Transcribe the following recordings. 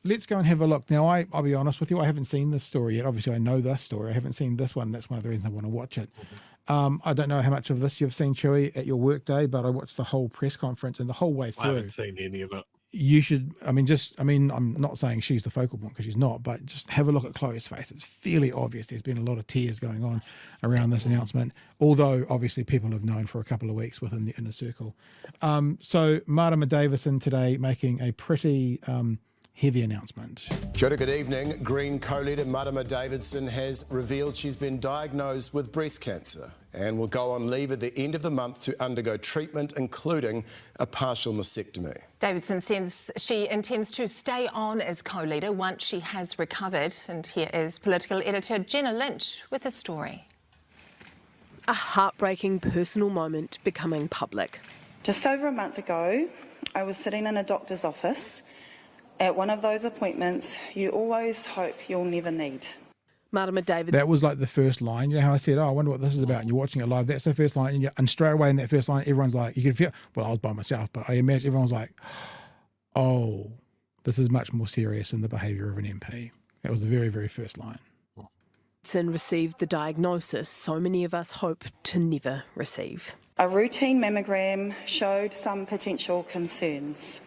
let's go and have a look. Now, I'll be honest with you, I haven't seen this story yet. Obviously, I know this story. I haven't seen this one. That's one of the reasons I want to watch it. I don't know how much of this you've seen, Chewy, at your work day, but I watched the whole press conference and the whole way through. I haven't seen any of it. You should, I'm not saying she's the focal point because she's not, but just have a look at Chloe's face. It's fairly obvious there's been a lot of tears going on around this announcement, although obviously people have known for a couple of weeks within the inner circle. So Marama Davidson today making a pretty heavy announcement. Kia ora, good evening. Green co-leader Marama Davidson has revealed she's been diagnosed with breast cancer and will go on leave at the end of the month to undergo treatment, including a partial mastectomy. Davidson says she intends to stay on as co-leader once she has recovered. And here is political editor Jenna Lynch with a story. A heartbreaking personal moment becoming public. Just over a month ago, I was sitting in a doctor's office at one of those appointments you always hope you'll never need. Marama Davidson. That was like the first line. You know how I said, I wonder what this is about. And you're watching it live. That's the first line. And straight away in that first line, everyone's like, you can feel, well, I was by myself, but I imagine everyone's like, oh, this is much more serious than the behaviour of an MP. That was the very, very first line. Davidson received the diagnosis so many of us hope to never receive. A routine mammogram showed some potential concerns.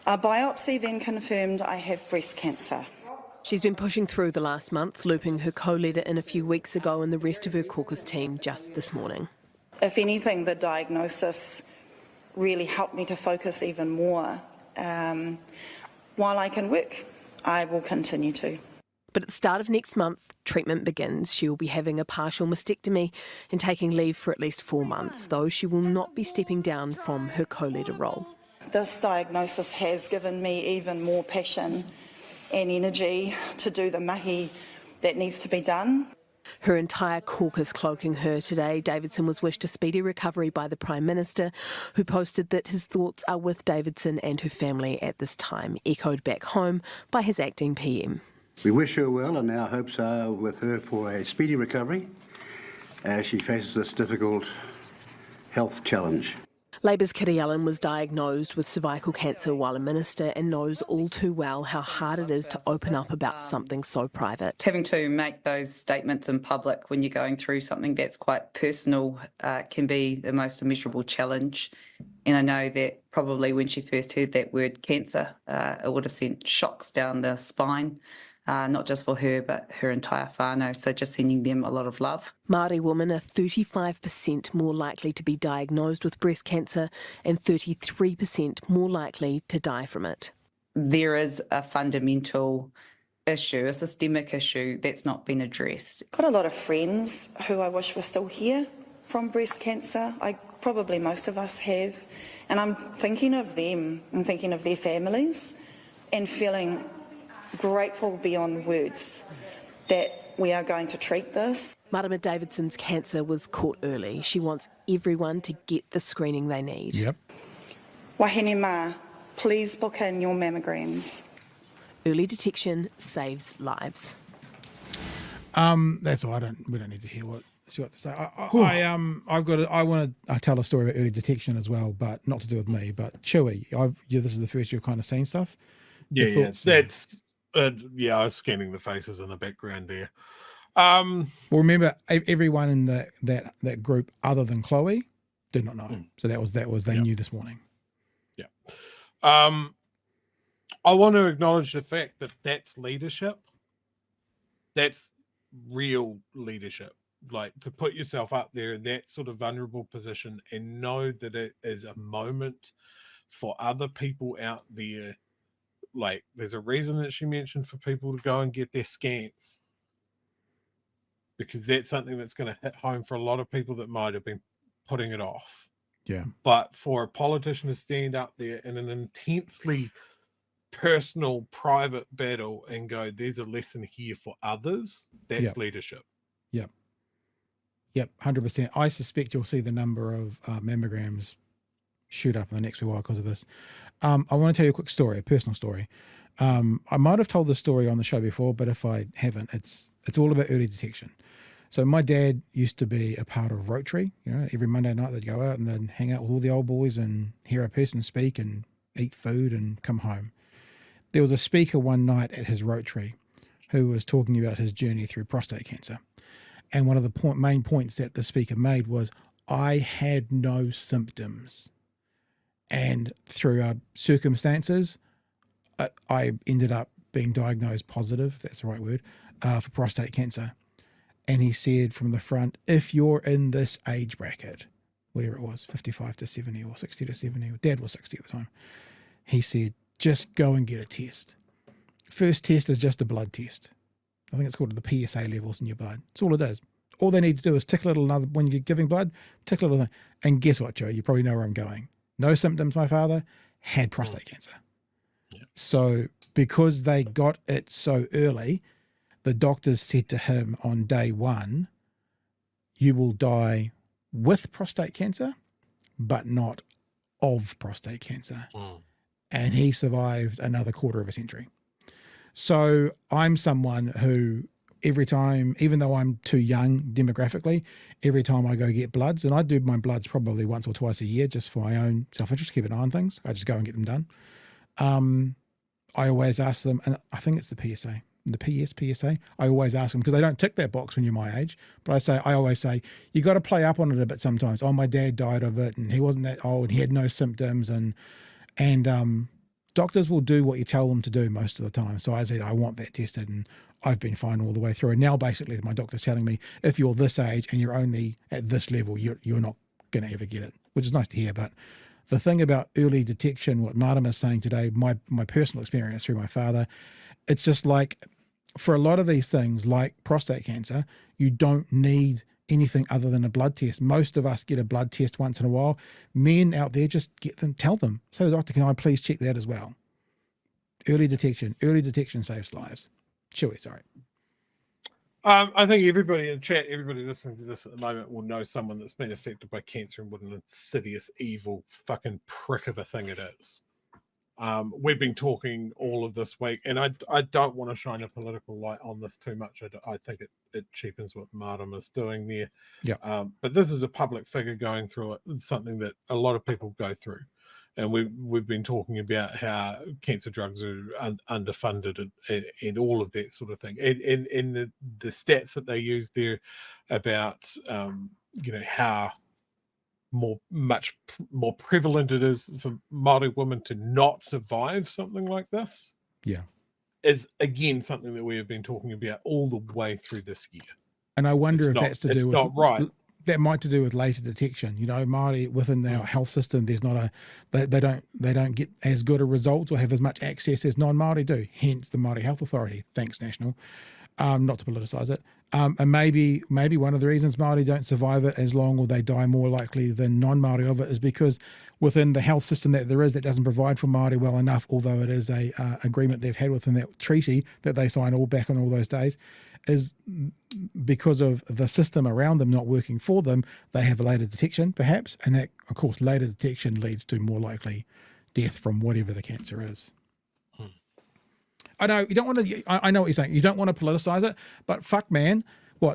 A biopsy then confirmed I have breast cancer. She's been pushing through the last month, looping her co-leader in a few weeks ago and the rest of her caucus team just this morning. If anything, the diagnosis really helped me to focus even more. While I can work, I will continue to. But at the start of next month, treatment begins. She will be having a partial mastectomy and taking leave for at least 4 months, though she will not be stepping down from her co-leader role. This diagnosis has given me even more passion and energy to do the mahi that needs to be done. Her entire caucus cloaking her today. Davidson was wished a speedy recovery by the Prime Minister, who posted that his thoughts are with Davidson and her family at this time, echoed back home by his acting PM. We wish her well, and our hopes are with her for a speedy recovery as she faces this difficult health challenge. Labour's Kitty Allen was diagnosed with cervical cancer while a minister and knows all too well how hard it is to open up about something so private. Having to make those statements in public when you're going through something that's quite personal can be the most immeasurable challenge. And I know that probably when she first heard that word cancer, it would have sent shocks down the spine. Not just for her, but her entire whānau. So just sending them a lot of love. Māori women are 35% more likely to be diagnosed with breast cancer and 33% more likely to die from it. There is a fundamental issue, a systemic issue that's not been addressed. Got a lot of friends who I wish were still here from breast cancer. Probably most of us have. And I'm thinking of them and thinking of their families and feeling grateful beyond words that we are going to treat this. Marama Davidson's cancer was caught early. She wants everyone to get the screening they need. Yep. Wahine mā, please book in your mammograms. Early detection saves lives. That's all. We don't need to hear what she got to say. I want to tell a story about early detection as well, but not to do with me. But Chewy, this is the first you've kind of seen stuff. Yeah, that's. I was scanning the faces in the background there. Well, remember, everyone in that group other than Chloe did not know. So they knew this morning. Yeah. I want to acknowledge the fact that that's leadership. That's real leadership. Like, to put yourself up there in that sort of vulnerable position and know that it is a moment for other people out there. Like, there's a reason that she mentioned for people to go and get their scans, because that's something that's going to hit home for a lot of people that might have been putting it off. Yeah. But for a politician to stand up there in an intensely personal, private battle and go, there's a lesson here for others, that's leadership. Yep. 100%. I suspect you'll see the number of mammograms shoot up in the next few while because of this. I want to tell you a quick story, a personal story. I might have told this story on the show before, but if I haven't, it's all about early detection. So my dad used to be a part of Rotary. Every Monday night they'd go out and they'd hang out with all the old boys and hear a person speak and eat food and come home. there was a speaker one night at his Rotary who was talking about his journey through prostate cancer. And one of the main points that the speaker made was, I had no symptoms. And through circumstances, I ended up being diagnosed positive, if that's the right word, for prostate cancer. And he said from the front, if you're in this age bracket, whatever it was, 55 to 70 or 60 to 70, Dad was 60 at the time, he said, just go and get a test. First test is just a blood test. I think it's called the PSA levels in your blood. That's all it is. All they need to do is tick a little, when you're giving blood, tick a little thing. And guess what, Joe? You probably know where I'm going. No symptoms, my father had prostate cancer. Yeah. So because they got it so early, the doctors said to him on day one, you will die with prostate cancer, but not of prostate cancer. And he survived another quarter of a century. So I'm someone who every time, even though I'm too young demographically, every time I go get bloods, and I do my bloods probably once or twice a year just for my own self-interest, keep an eye on things. I just go and get them done. I always ask them, and I think it's the PSA, PSA. I always ask them because they don't tick that box when you're my age. But I always say, you got to play up on it a bit sometimes. Oh, my dad died of it, and he wasn't that old, and he had no symptoms, and doctors will do what you tell them to do most of the time. So I said, I want that tested, and I've been fine all the way through. And now basically my doctor's telling me, if you're this age and you're only at this level, you're not going to ever get it, which is nice to hear. But the thing about early detection, what Marama is saying today, my personal experience through my father, it's just like for a lot of these things like prostate cancer, you don't need anything other than a blood test. Most of us get a blood test once in a while. Men out there, just get them, tell them. Say, the doctor, can I please check that as well? Early detection saves lives. Chewy, sorry. I think everybody in chat, everybody listening to this at the moment will know someone that's been affected by cancer and what an insidious, evil, fucking prick of a thing it is. We've been talking all of this week, and I don't want to shine a political light on this too much. I think it cheapens what Marama is doing there. Yeah. But this is a public figure going through it. It's something that a lot of people go through. And we've been talking about how cancer drugs are underfunded and all of that sort of thing. And the stats that they use there about how much more prevalent it is for Māori women to not survive something like this. Yeah. Is again something that we have been talking about all the way through this year. And I wonder if that's to do with not right. That might to do with later detection. Māori within our health system, there's not they don't get as good a results or have as much access as non-Māori do. Hence the Māori Health Authority. Thanks, National. Not to politicise it. And maybe one of the reasons Māori don't survive it as long or they die more likely than non-Māori of it is because within the health system that there is, that doesn't provide for Māori well enough, although it is a agreement they've had within that treaty that they signed all back on all those days, is because of the system around them not working for them, they have a later detection perhaps, and that, of course, later detection leads to more likely death from whatever the cancer is. I know you don't want to. I know what you're saying. You don't want to politicize it, but fuck, man,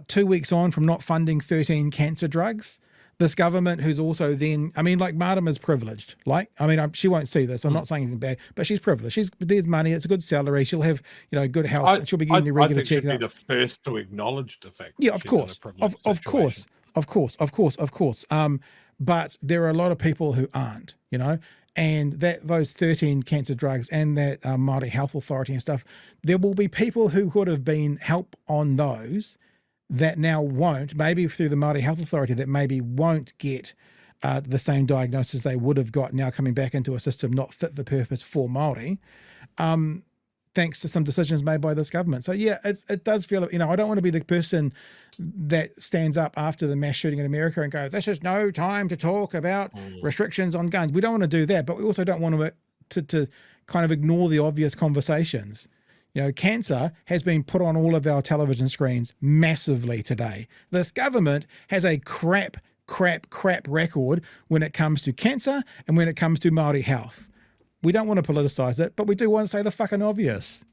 2 weeks on from not funding 13 cancer drugs, this government who's also then, like Marama's privileged. She won't see this. I'm not saying anything bad, but she's privileged. There's money. It's a good salary. She'll have, good health. She'll be getting the regular checkups. She'd be the first to acknowledge the fact. Yeah, of course. Of course. But there are a lot of people who aren't, and that those 13 cancer drugs and that Māori Health Authority and stuff, there will be people who could have been help on those that now won't, maybe through the Māori Health Authority, that maybe won't get the same diagnosis they would have got now coming back into a system not fit for purpose for Māori, thanks to some decisions made by this government. So yeah, it does feel, I don't want to be the person that stands up after the mass shooting in America and go, this is no time to talk about restrictions on guns. We don't want to do that, but we also don't want to kind of ignore the obvious conversations. Cancer has been put on all of our television screens massively today. This government has a crap record when it comes to cancer and when it comes to Māori health. We don't want to politicise it, but we do want to say the fucking obvious,